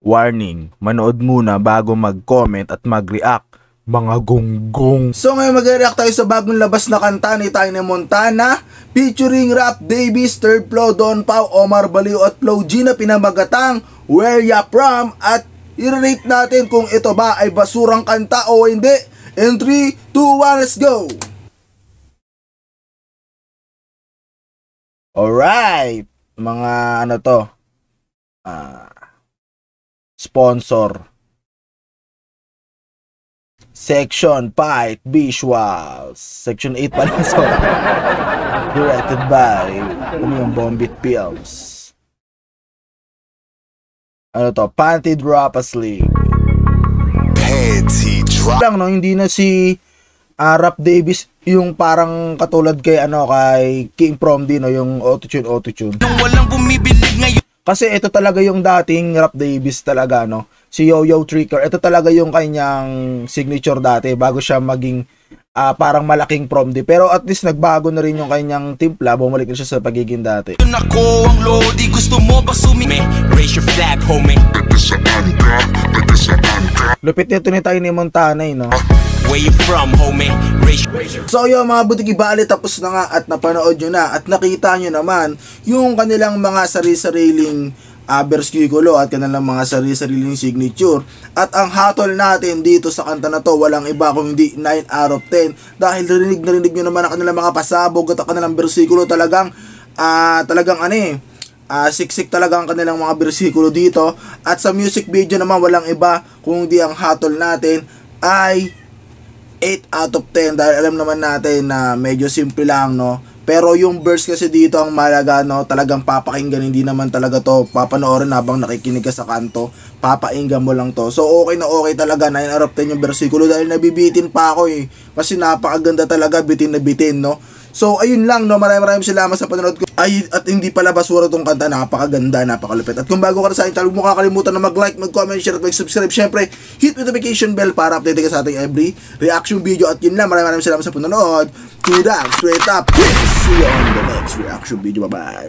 Warning, manood muna bago mag-comment at mag-react, mga gonggong. So ngayon mag-react tayo sa bagong labas na kanta ni Tiny Montana featuring Rap Davies, Third Flow, Don Pao, Omar Baliw at Flo G na pinamagatang Where Ya From, at i-rate natin kung ito ba ay basurang kanta o hindi. In 3, 2, 1, let's go! Alright, mga ano to, sponsor. Section 5 Visuals. Section 8 pala. So, directed by Bombit Films. Ano to? Panty Drop Asleep. Panty Drop lang, no? Hindi na si Rap Davies yung parang katulad kay kay King Promdi, no? Yung auto-tune. walang bumibilig ngayon. Kasi ito talaga yung dating Rap Davies talaga, no? Si Yo-Yo Tricker, ito talaga yung kanyang signature dati bago siya maging parang malaking Promdi. Pero at least nagbago na rin yung kanyang timpla, bumalik na siya sa pagiging dati. Ako ang lodi, gusto mo ba sumime? Raise your flag, homie. Lupit nito ni Tiny Montana, no? Where you from, homie? So yun mga butiki bali, tapos na nga at napanood nyo na at nakita nyo naman yung kanilang mga sari-sariling versikulo at kanilang mga sari-sariling signature. At ang hatol natin dito sa kanta na to, walang iba kung hindi 9 out of 10. Dahil narinig nyo naman ang kanilang mga pasabog at ang kanilang versikulo talagang siksik talaga ang kanilang mga versikulo dito. At sa music video naman, walang iba kung hindi ang hatol natin ay 8 out of 10 dahil alam naman natin na medyo simple lang, no? Pero yung verse kasi dito ang malaga, no? Talagang papakinggan, hindi naman talaga to papanoorin habang nakikinig ka sa kanto. Papakinggan mo lang to. So okay na okay talaga, 9 out of 10 yung versikulo dahil nabibitin pa ako eh. Kasi napakaganda talaga, bitin na bitin, no? So ayun lang, no? Maraming salamat sa panonood ko. Ay, at hindi pala basura tong kanta, napakaganda, napakalupit. At kung bago ka na sa akin, huwag mo kakalimutan na mag-like, mag-comment, share at mag-subscribe. Syempre, hit notification bell para update ka sa ating every reaction video. At yun lang, maraming salamat sa panonood. Straight up, see you on the next reaction video. Bye bye.